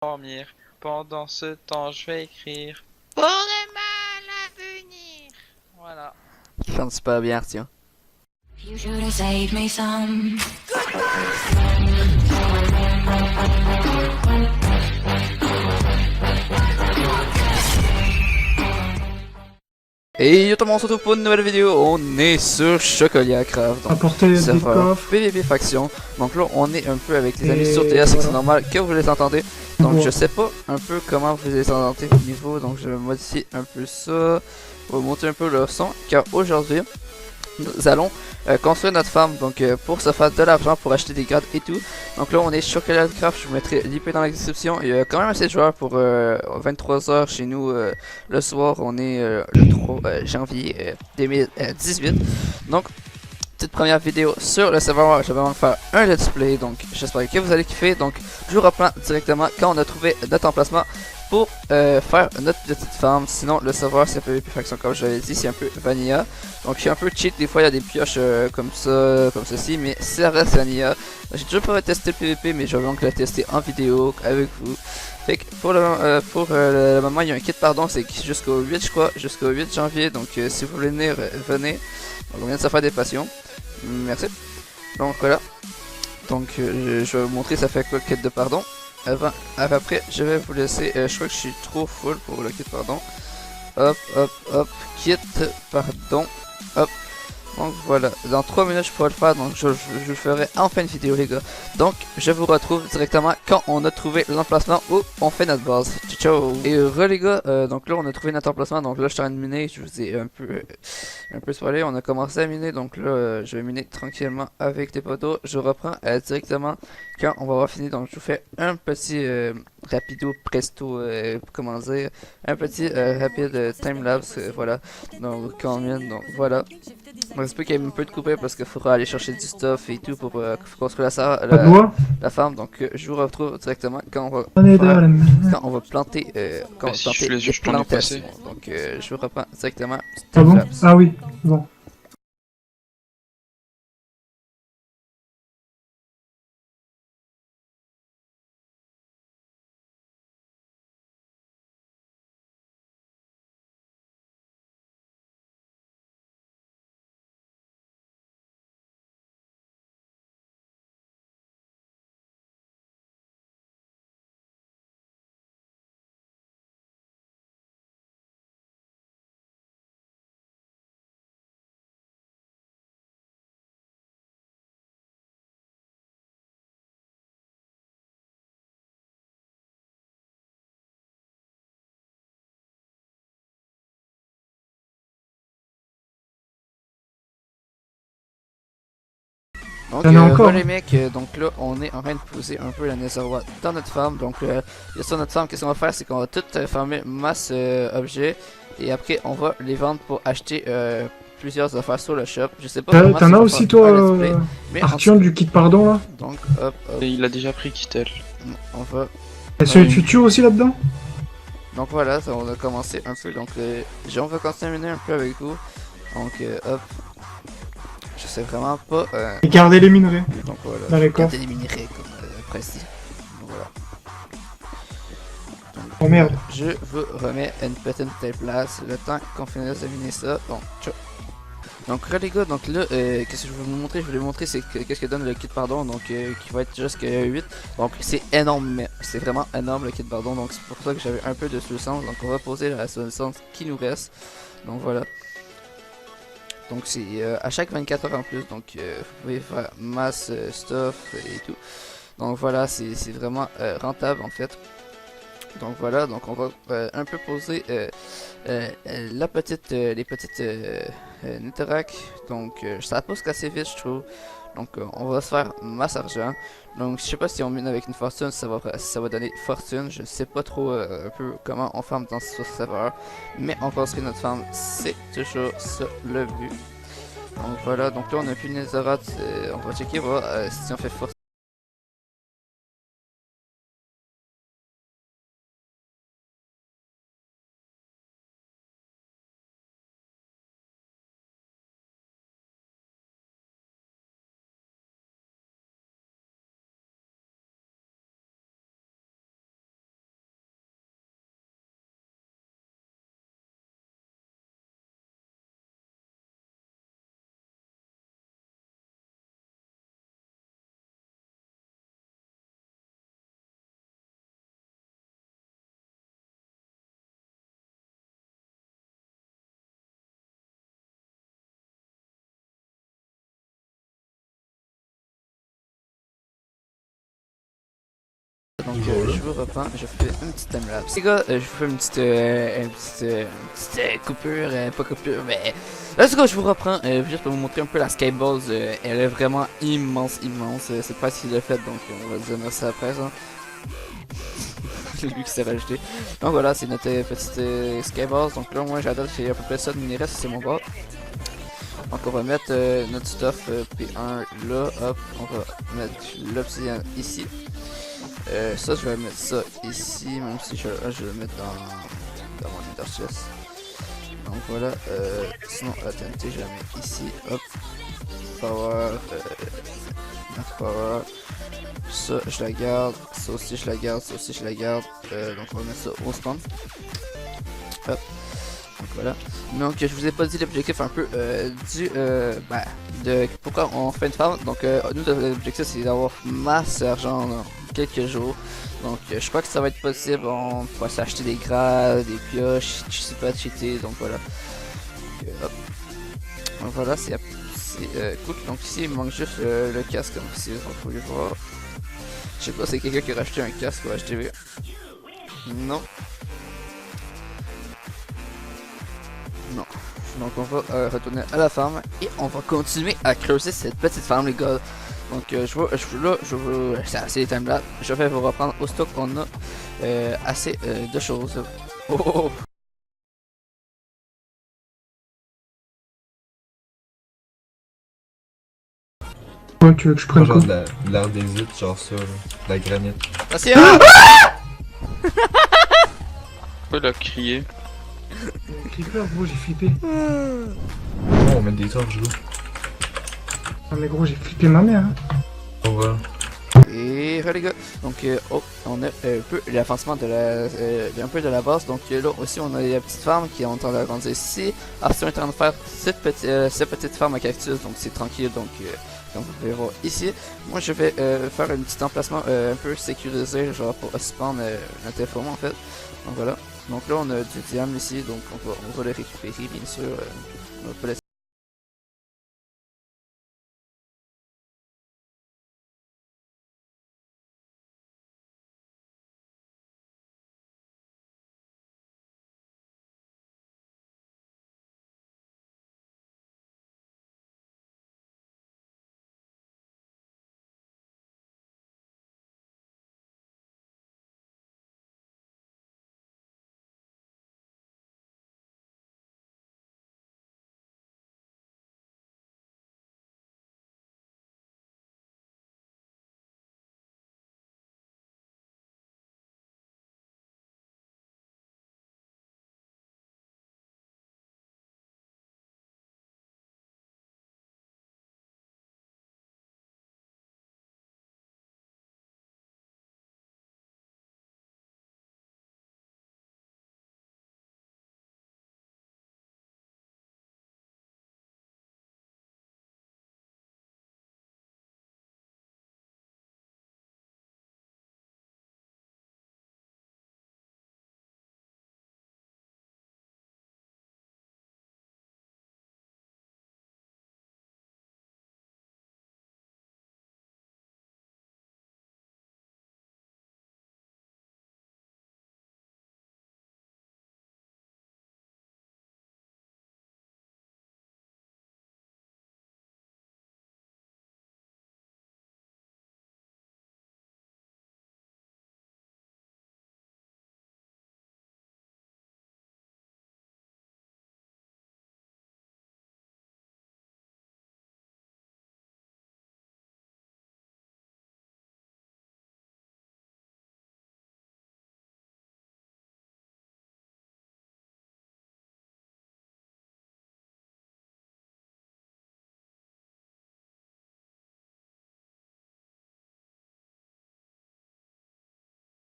Dormir. Pendant ce temps, je vais écrire pour le mal à venir. Voilà. Je chante super bien, tiens. You should have saved me some. Et yo tout le monde, on se retrouve pour une nouvelle vidéo. On est sur Chocolia Craft, donc Apporter des serveur coffres PVP faction. Donc là, on est un peu avec les amis et sur TS, c'est que c'est voilà. normal que vous les entendez. Donc Bon. je sais pas un peu comment vous les entendez au niveau, donc je vais modifier un peu ça. On va monter un peu le son, car aujourd'hui, nous allons construire notre farm donc pour se faire de l'argent pour acheter des grades et tout. Donc là on est Chocolat Craft, je vous mettrai l'IP dans la description. Il y a quand même assez de joueurs pour 23h chez nous le soir. On est le 3 janvier 2018. Donc petite première vidéo sur le serveur, je vais vraiment faire un let's play, donc j'espère que vous allez kiffer. Donc je vous reprends directement quand on a trouvé notre emplacement pour faire notre petite farm. Sinon le serveur c'est PvP faction comme je l'avais dit, c'est un peu vanilla. Donc je suis un peu cheat, des fois il y a des pioches comme ça, comme ceci, mais ça reste vanilla. J'ai toujours pas testé le PvP, mais je vais donc le tester en vidéo avec vous. Fait que pour le moment il y a un kit pardon, c'est jusqu'au 8 je crois, jusqu'au 8 janvier. Donc si vous voulez venir, venez. Donc on vient de se faire des passions. Merci. Donc voilà. Donc je vais vous montrer ça fait quoi le kit de pardon. Après je vais vous laisser. Je crois que je suis trop full pour le kit pardon. Hop hop hop. Kit pardon. Hop. Donc voilà, dans 3 minutes je pourrai le faire, donc je le ferai en fin de vidéo les gars. Donc je vous retrouve directement quand on a trouvé l'emplacement où on fait notre base. Ciao ciao. Et les gars, donc là on a trouvé notre emplacement, donc là je suis en train de miner, je vous ai un peu spoilé, on a commencé à miner, donc là je vais miner tranquillement avec des poteaux. Je reprends directement quand on va avoir fini, donc je vous fais un petit rapido presto, comment dire, un petit rapide timelapse, voilà, donc quand on mine, donc voilà. Donc c'est pas qu'il y ait un peu de coupé parce qu'il faudra aller chercher du stuff et tout pour construire Pas de bois. la farm. Donc je vous retrouve directement quand on va On est faire, dans la- quand on va planter, quand on Bah, va si je planter fais les les yeux, je peux en plantations. effacer. Donc je vous reprends directement. Ah bon? Timelapse. Ah oui, bon. Donc Il y en a encore. voilà les mecs, donc là on est en train de poser un peu la netherite dans notre farm. Donc il y a ça notre farm, qu'est-ce qu'on va faire, c'est qu'on va tout farmer masse objets. Et après on va les vendre pour acheter plusieurs affaires sur le shop. Je sais pas comment si T'en je as vais faire aussi toi, un let's play, mais en tout Arthur du kit pardon là? donc hop hop, Et il a déjà pris Kittel. on va. Et celui que tu tues aussi là-dedans? Donc voilà, ça, on a commencé un peu. Donc on va continuer à miner un peu avec vous. Donc hop, je sais vraiment pas. Et garder les minerais Donc voilà, dans les coffres. garder les minerais comme précis. Donc voilà. Oh merde. Je vous remets une petite place le temps qu'on finisse de miner ça. Donc, ciao. Donc là les gars, donc là, qu'est-ce que je vais vous montrer? Je vais vous montrer c'est qu'est-ce que donne le kit pardon, donc qui va être jusqu'à 8. Donc c'est énorme, mais c'est vraiment énorme le kit pardon, donc c'est pour ça que j'avais un peu de sous-sens. Donc on va poser la sous-sens qui nous reste. Donc voilà. Donc c'est à chaque 24 heures en plus, donc vous pouvez faire masse stuff et tout. Donc voilà, c'est vraiment rentable en fait. Donc voilà, donc on va un peu poser les petites netherrack. Donc ça pousse assez vite je trouve. Donc on va se faire masse argent. Donc je sais pas si on mine avec une fortune, ça va donner fortune. Je sais pas trop un peu comment on farm dans ce serveur. Mais on construit notre farm, c'est toujours ça le but. Donc voilà, donc là on a plus de netherrack, on va checker voir si on fait fortune. Donc je vous reprends, je fais une petite timelapse. Les gars, je vous fais une petite coupure, pas coupure, mais let's go, je vous reprends, juste pour vous montrer un peu la Skyballs. Elle est vraiment immense, c'est pas ce qu'il a fait, donc on va dire merci après ça. C'est lui qui s'est rajouté. Donc voilà, c'est notre petite Skyballs. Donc là, moi j'adore, c'est à peu près ça de minerai, c'est mon bord. Donc on va mettre notre stuff P1 là, hop, on va mettre l'obsidienne ici. Ça je vais mettre ça ici, même si je vais le mettre dans mon Nether chest. Donc voilà, sinon la TNT je la mets ici, hop, power, power, ça je la garde, ça aussi je la garde, ça aussi je la garde, donc on va mettre ça au spawn. Hop. Donc voilà. Donc je vous ai pas dit l'objectif un peu de pourquoi on fait une farm. Donc nous l'objectif c'est d'avoir masse argent dans quelques jours. Donc je crois que ça va être possible. On pourra s'acheter des grades, des pioches, je sais pas cheater. Donc voilà. Hop. Donc voilà, c'est cool. Donc ici il manque juste le casque comme ici. Donc faut le voir. Je sais pas si c'est quelqu'un qui a racheté un casque ou HTV. Non. Non. Donc on va retourner à la farm et on va continuer à creuser cette petite farm les gars. Donc c'est assez time là. Je vais vous reprendre au stock qu'on a assez de choses. Oh. Ouais, tu veux que je prenne Genre quoi? de l'ardésite, genre ça, là. De la granite. Attention. Pourquoi il a crié? Creeper, gros, j'ai flippé. Oh, on met des torches, là. Non mais gros, j'ai flippé ma mère. Hein. On va. Et voilà les gars, donc on a un peu l'avancement de un peu de la base. Donc là aussi on a la petite farm qui est en train d'agrandir ici. Ah, c'est en train de faire cette petite farm à cactus, donc c'est tranquille. Donc comme vous pouvez voir ici, moi je vais faire un petit emplacement un peu sécurisé, genre pour spawn notre information en fait. Donc voilà, donc là on a du diamant ici, donc on va le récupérer bien sûr. On va pas laisser.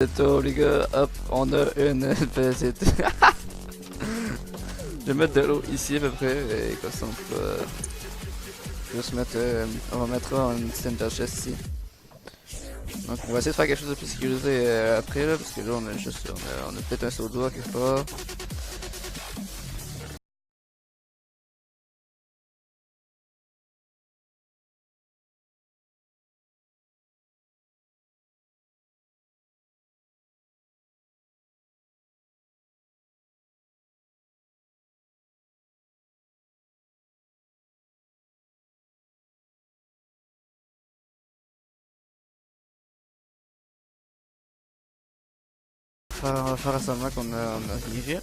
C'est tout les gars, hop, on a une petite. Je vais mettre de l'eau ici à peu près, et comme ça on peut juste mettre, on va mettre une center chest ici. Donc on va essayer de faire quelque chose de plus sécurisé après là, parce que là on a juste, on a peut-être un seau d'eau quelque part. faire seulement qu'on a fini.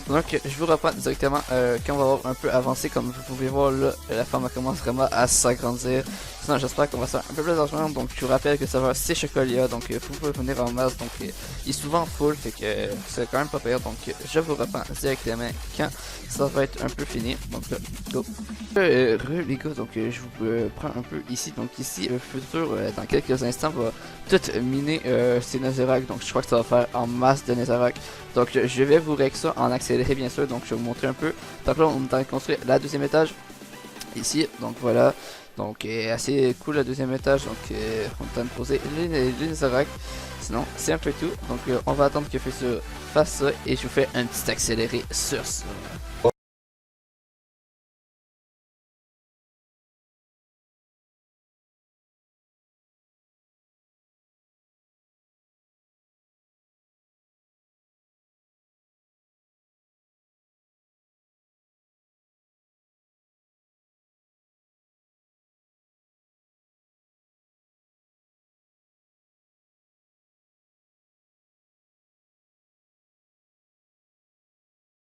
Donc je vous reprends directement quand on va avoir un peu avancé. Comme vous pouvez voir là, la ferme commence vraiment à s'agrandir. Sinon j'espère qu'on va faire un peu plus d'argent. Donc je vous rappelle que ça va c'est Chocolia. Donc vous pouvez venir en masse. Donc il est souvent full. Fait que c'est quand même pas pire. Donc je vous reprends directement quand ça va être un peu fini. Donc là, go. Les gars, donc je vous prends un peu ici. Donc ici le futur dans quelques instants va tout miner ces Netherrack. Donc je crois que ça va faire en masse de Netherrack. Donc je vais vous régler ça en accéléré bien sûr. Donc je vais vous montrer un peu. Donc là on est en train de construire la deuxième étage ici. Donc voilà. Donc assez cool le deuxième étage. Donc on est en train de poser les Netherrack. Sinon c'est un peu tout. Donc on va attendre que Futur fasse ça. Et je vous fais un petit accéléré sur ça.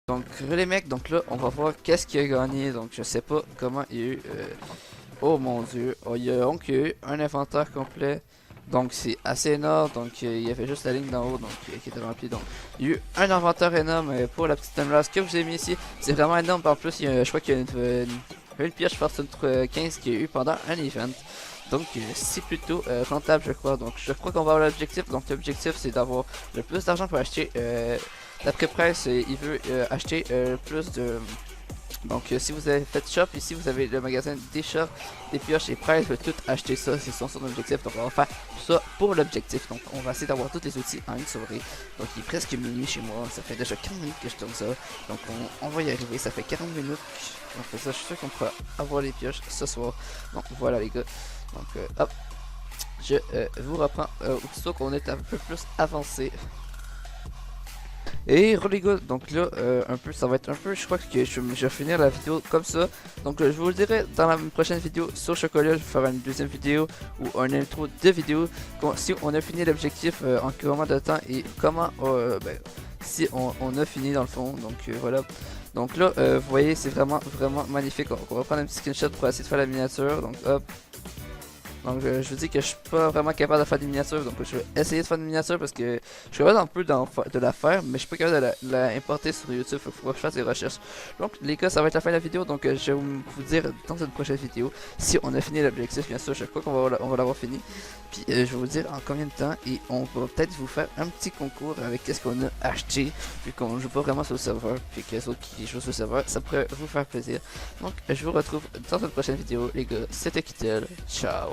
Donc les mecs, donc là on va voir qu'est-ce qu'il a gagné. Donc je sais pas comment il y a eu oh mon dieu, il y a donc eu un inventaire complet. Donc c'est assez énorme. Donc il y avait juste la ligne d'en haut donc qui était remplie. Donc il y a eu un inventaire énorme pour la petite timelapse que je vous ai mis ici. C'est vraiment énorme. En plus je crois qu'il y a une pioche fortune 15 qu'il y a eu pendant un event. Donc c'est plutôt rentable je crois. Donc je crois qu'on va avoir l'objectif. Donc l'objectif c'est d'avoir le plus d'argent pour acheter d'après presse, il veut acheter plus de... Donc si vous avez fait shop, ici vous avez le magasin des shops, des pioches et Price veut tout acheter ça, c'est son objectif. Donc on va faire ça pour l'objectif. Donc on va essayer d'avoir tous les outils en une soirée. Donc il est presque minuit chez moi, ça fait déjà 40 minutes que je tourne ça. Donc on va y arriver, ça fait 40 minutes qu'on fait ça. Je suis sûr qu'on pourra avoir les pioches ce soir. Donc voilà les gars. Donc hop, je vous reprends aussitôt qu'on est un peu plus avancé. Et les gars, donc là, un peu, ça va être un peu, je crois que je vais finir la vidéo comme ça. Donc je vous le dirai dans la prochaine vidéo sur Chocolia, je vais faire une deuxième vidéo ou un intro de vidéo. Si on a fini l'objectif en combien de temps et comment, si on a fini dans le fond, donc voilà. Donc là, vous voyez, c'est vraiment magnifique. On va prendre un petit screenshot pour essayer de faire la miniature, donc hop. Donc je vous dis que je suis pas vraiment capable de faire des miniatures. Donc je vais essayer de faire des miniatures parce que je suis capable un peu de la faire. Mais je suis pas capable de la importer sur YouTube. Il faut que je fasse des recherches. Donc les gars, ça va être la fin de la vidéo. Donc je vais vous dire dans une prochaine vidéo si on a fini l'objectif. Bien sûr, je crois qu'on va l'avoir fini. Puis je vais vous dire en combien de temps. Et on va peut-être vous faire un petit concours avec qu'est-ce qu'on a acheté. Vu qu'on joue pas vraiment sur le serveur. Puis que les autres qui jouent sur le serveur, ça pourrait vous faire plaisir. Donc je vous retrouve dans une prochaine vidéo. Les gars, c'était Kittel. Ciao.